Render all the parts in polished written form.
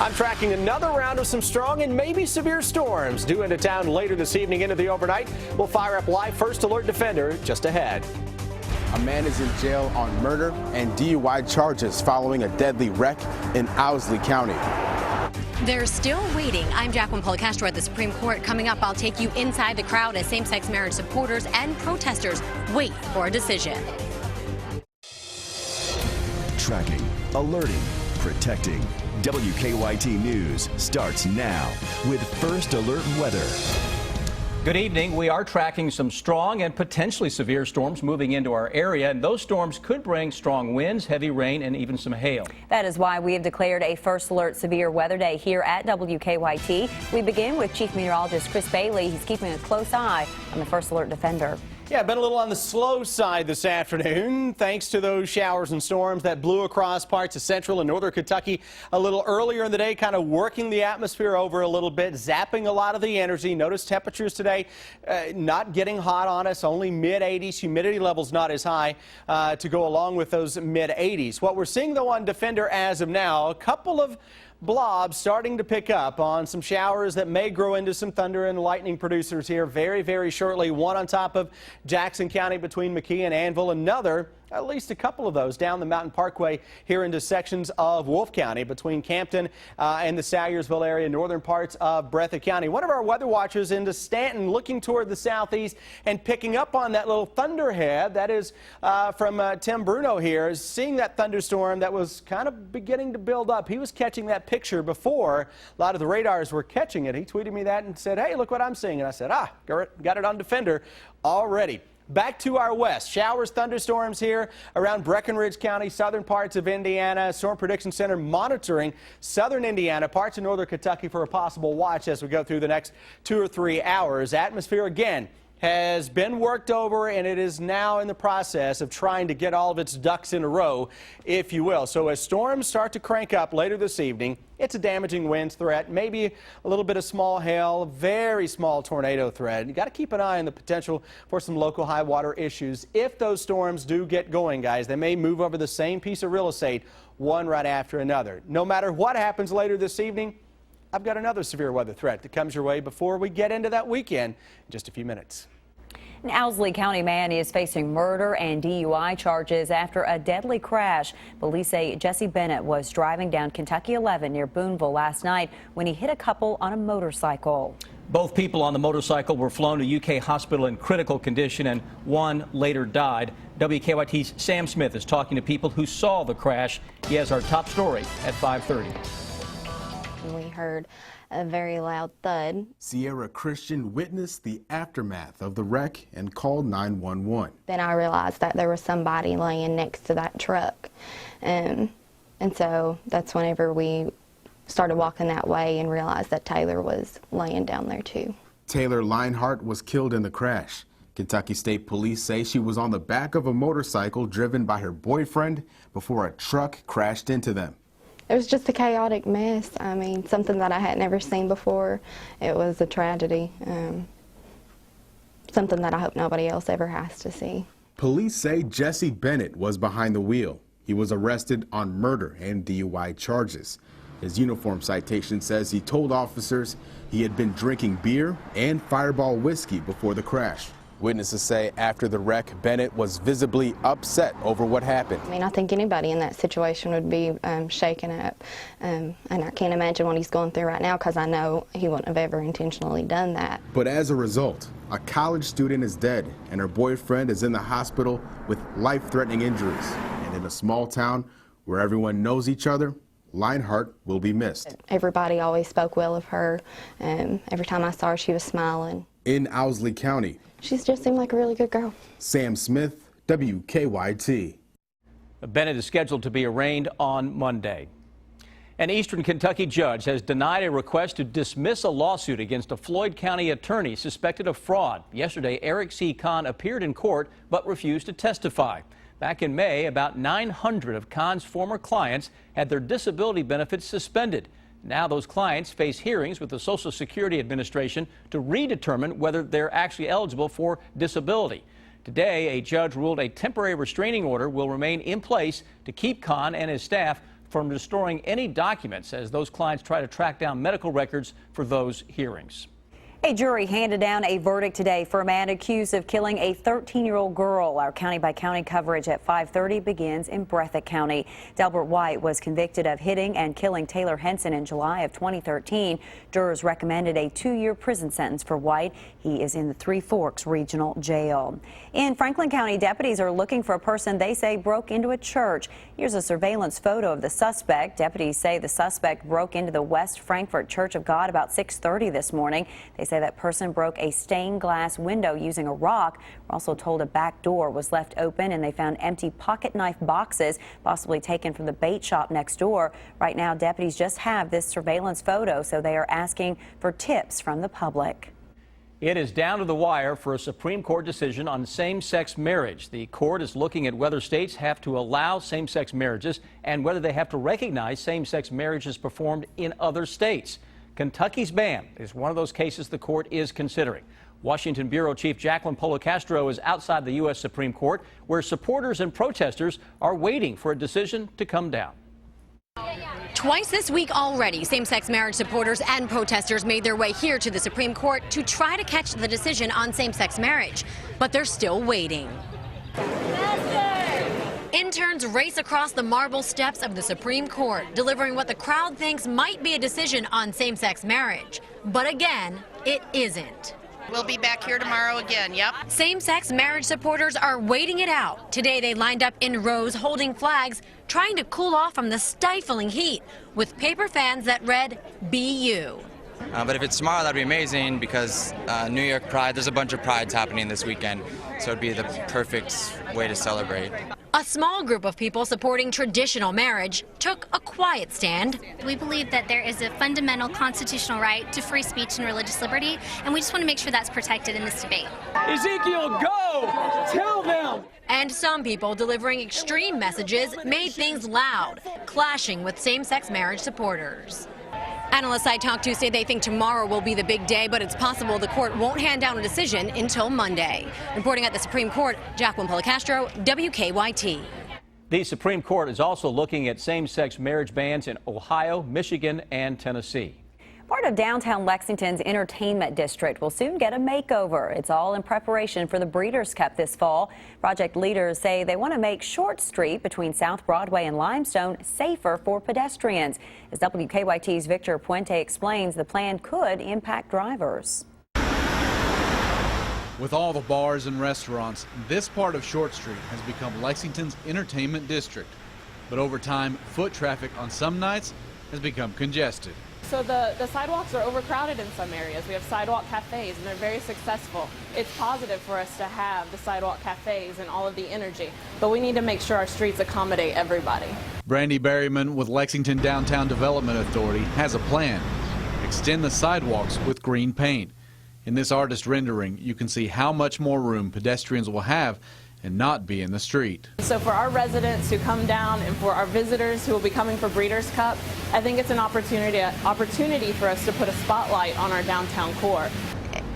I'm tracking another round of some strong and maybe severe storms due into town later this evening into the overnight. We'll fire up live first alert defender just ahead. A man is in jail on murder and DUI charges following a deadly wreck in Owsley County. They're still waiting. I'm Jacqueline Policastro at the Supreme Court. Coming up, I'll take you inside the crowd as same-sex marriage supporters and protesters wait for a decision. Tracking, alerting, protecting. WKYT News starts now with First Alert Weather. Good evening. We are tracking some strong and potentially severe storms moving into our area, and those storms could bring strong winds, heavy rain, and even some hail. That is why we have declared a first alert severe weather day here at WKYT. We begin with Chief Meteorologist Chris Bailey. He's keeping a close eye on the first alert defender. Yeah, been a little on the slow side this afternoon, thanks to those showers and storms that blew across parts of central and northern Kentucky a little earlier in the day, kind of working the atmosphere over a little bit, zapping a lot of the energy. Notice temperatures today not getting hot on us, only mid-80s. Humidity levels not as high to go along with those mid-80s. What we're seeing, though, on Defender as of now, a couple of blobs starting to pick up on some showers that may grow into some thunder and lightning producers here very, very shortly. One on top of Jackson County between McKee and Anvil. Another, at least a couple of those, down the Mountain Parkway here into sections of Wolfe County between Campton and the Salyersville area, northern parts of Breathitt County. One of our weather watchers into Stanton looking toward the southeast and picking up on that little thunderhead. That is from Tim Bruno here, is seeing that thunderstorm that was kind of beginning to build up. He was catching that picture before a lot of the radars were catching it. He tweeted me that and said, hey, look what I'm seeing. And I said, got it on Defender already. Back to our west. Showers, thunderstorms here around Breckinridge County, southern parts of Indiana. Storm Prediction Center monitoring southern Indiana, parts of northern Kentucky for a possible watch as we go through the next 2 or 3 hours. Atmosphere again has been worked over, and it is now in the process of trying to get all of its ducks in a row, if you will. So as storms start to crank up later this evening, it's a damaging winds threat, maybe a little bit of small hail, very small tornado threat. You got to keep an eye on the potential for some local high water issues. If those storms do get going, guys, they may move over the same piece of real estate, one right after another. No matter what happens later this evening, I've got another severe weather threat that comes your way before we get into that weekend in just a few minutes. An Owsley County man is facing murder and DUI charges after a deadly crash. Police say Jesse Bennett was driving down Kentucky 11 near Boonville last night when he hit a couple on a motorcycle. Both people on the motorcycle were flown to UK hospital in critical condition, and one later died. WKYT's Sam Smith is talking to people who saw the crash. He has our top story at 5:30. We heard a very loud thud. Sierra Christian witnessed the aftermath of the wreck and called 911. Then I realized that there was somebody laying next to that truck. And so that's whenever we started walking that way and realized that Taylor was laying down there too. Taylor Linehart was killed in the crash. Kentucky State Police say she was on the back of a motorcycle driven by her boyfriend before a truck crashed into them. It was just a chaotic mess. I mean, something that I had never seen before. It was a tragedy. Something that I hope nobody else ever has to see. Police say Jesse Bennett was behind the wheel. He was arrested on murder and DUI charges. His uniform citation says he told officers he had been drinking beer and Fireball whiskey before the crash. Witnesses say after the wreck, Bennett was visibly upset over what happened. I mean, I think anybody in that situation would be shaken up. And I can't imagine what he's going through right now because I know he wouldn't have ever intentionally done that. But as a result, a college student is dead and her boyfriend is in the hospital with life-threatening injuries. And in a small town where everyone knows each other, Linehart will be missed. Everybody always spoke well of her. Every time I saw her, she was smiling. In Owsley County, she just seemed like a really good girl. Sam Smith, WKYT. Bennett is scheduled to be arraigned on Monday. An Eastern Kentucky judge has denied a request to dismiss a lawsuit against a Floyd County attorney suspected of fraud. Yesterday, Eric C. Kahn appeared in court but refused to testify. Back in May, about 900 of Kahn's former clients had their disability benefits suspended. Now those clients face hearings with the Social Security Administration to redetermine whether they're actually eligible for disability. Today, a judge ruled a temporary restraining order will remain in place to keep Kahn and his staff from destroying any documents as those clients try to track down medical records for those hearings. A jury handed down a verdict today for a man accused of killing a 13-year-old girl. Our county-by-county coverage at 5:30 begins in Breathitt County. Delbert White was convicted of hitting and killing Taylor Henson in July of 2013. Jurors recommended a 2-year prison sentence for White. He is in the Three Forks Regional Jail. In Franklin County, deputies are looking for a person they say broke into a church. Here's a surveillance photo of the suspect. Deputies say the suspect broke into the West Frankfort Church of God about 6:30 this morning. They say that person broke a stained glass window using a rock. We're also told a back door was left open and they found empty pocket knife boxes, possibly taken from the bait shop next door. Right now, deputies just have this surveillance photo, so they are asking for tips from the public. It is down to the wire for a Supreme Court decision on same-sex marriage. The court is looking at whether states have to allow same-sex marriages and whether they have to recognize same-sex marriages performed in other states. Kentucky's ban is one of those cases the court is considering. Washington Bureau Chief Jacqueline Polo-Castro is outside the U.S. Supreme Court, where supporters and protesters are waiting for a decision to come down. Twice this week already, same-sex marriage supporters and protesters made their way here to the Supreme Court to try to catch the decision on same-sex marriage. But they're still waiting. Interns race across the marble steps of the Supreme Court, delivering what the crowd thinks might be a decision on same-sex marriage. But again, it isn't. We'll be back here tomorrow again, yep. Same-sex marriage supporters are waiting it out. Today they lined up in rows holding flags, trying to cool off from the stifling heat, with paper fans that read, "Be you." But if it's tomorrow, that'd be amazing because New York Pride, there's a bunch of prides happening this weekend, so it'd be the perfect way to celebrate. A small group of people supporting traditional marriage took a quiet stand. We believe that there is a fundamental constitutional right to free speech and religious liberty, and we just want to make sure that's protected in this debate. Ezekiel, go! Tell them! And some people delivering extreme messages made things loud, clashing with same-sex marriage supporters. Analysts I talked to say they think tomorrow will be the big day, but it's possible the court won't hand down a decision until Monday. Reporting at the Supreme Court, Jacqueline Polo-Castro, WKYT. The Supreme Court is also looking at same-sex marriage bans in Ohio, Michigan, and Tennessee. Part of downtown Lexington's entertainment district will soon get a makeover. It's all in preparation for the Breeders' Cup this fall. Project leaders say they want to make Short Street between South Broadway and Limestone safer for pedestrians. As WKYT's Victor Puente explains, the plan could impact drivers. With all the bars and restaurants, this part of Short Street has become Lexington's entertainment district. But over time, foot traffic on some nights has become congested. So the sidewalks are overcrowded in some areas. We have sidewalk cafes, and they're very successful. It's positive for us to have the sidewalk cafes and all of the energy, but we need to make sure our streets accommodate everybody. Brandy Berryman with Lexington Downtown Development Authority has a plan. Extend the sidewalks with green paint. In this artist rendering, you can see how much more room pedestrians will have and not be in the street. So for our residents who come down and for our visitors who will be coming for Breeders' Cup, I think it's an opportunity for us to put a spotlight on our downtown core.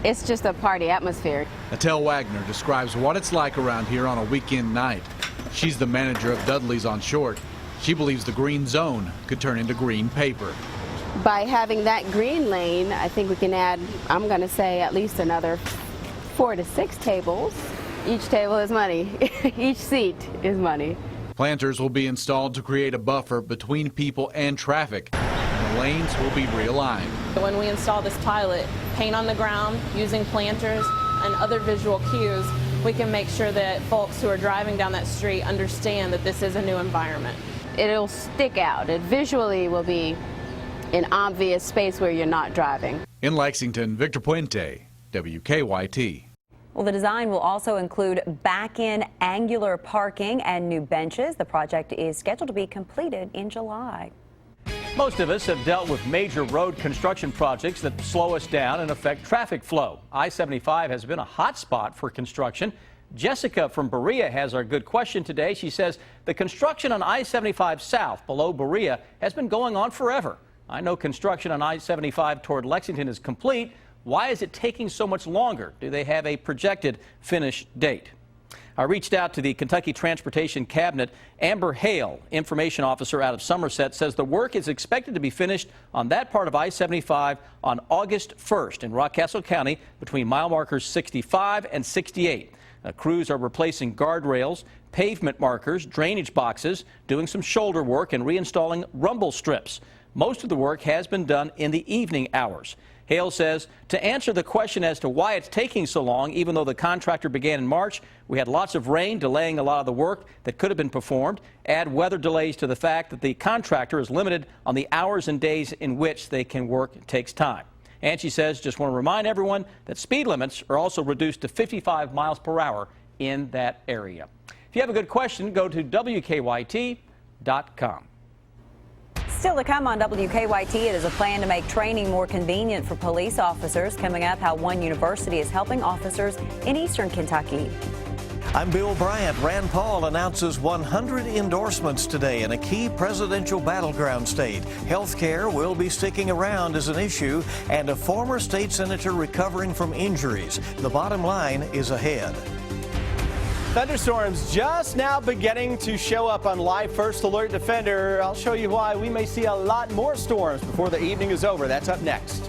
It's just a party atmosphere. Attell Wagner describes what it's like around here on a weekend night. She's the manager of Dudley's on Short. She believes the green zone could turn into green paper. By having that green lane, I think we can add, I'm going to say, at least another 4 to 6 tables. Each table is money. Each seat is money. Planters will be installed to create a buffer between people and traffic. The lanes will be realigned. When we install this pilot, paint on the ground, using planters and other visual cues, we can make sure that folks who are driving down that street understand that this is a new environment. It'll stick out. It visually will be an obvious space where you're not driving. In Lexington, Victor Puente, WKYT. Well, the design will also include back-in angular parking and new benches. The project is scheduled to be completed in July. Most of us have dealt with major road construction projects that slow us down and affect traffic flow. I-75 has been a hot spot for construction. Jessica from Berea has our good question today. She says the construction on I-75 South below Berea has been going on forever. I know construction on I-75 toward Lexington is complete. Why is it taking so much longer? Do they have a projected finish date? I reached out to the Kentucky Transportation Cabinet. Amber Hale, information officer out of Somerset, says the work is expected to be finished on that part of I-75 on August 1st in Rockcastle County between mile markers 65 and 68. Crews are replacing guardrails, pavement markers, drainage boxes, doing some shoulder work, and reinstalling rumble strips. Most of the work has been done in the evening hours. Hale says to answer the question as to why it's taking so long, even though the contractor began in March, we had lots of rain delaying a lot of the work that could have been performed. Add weather delays to the fact that the contractor is limited on the hours and days in which they can work. It takes time. And she says, just want to remind everyone that speed limits are also reduced to 55 miles per hour in that area. If you have a good question, go to WKYT.com. Still to come on WKYT, it is a plan to make training more convenient for police officers. Coming up, how one university is helping officers in eastern Kentucky. I'm Bill Bryant. Rand Paul announces 100 endorsements today in a key presidential battleground state. Health care will be sticking around as an issue, and a former state senator recovering from injuries. The bottom line is ahead. Thunderstorms just now beginning to show up on Live First Alert Defender. I'll show you why we may see a lot more storms before the evening is over. That's up next.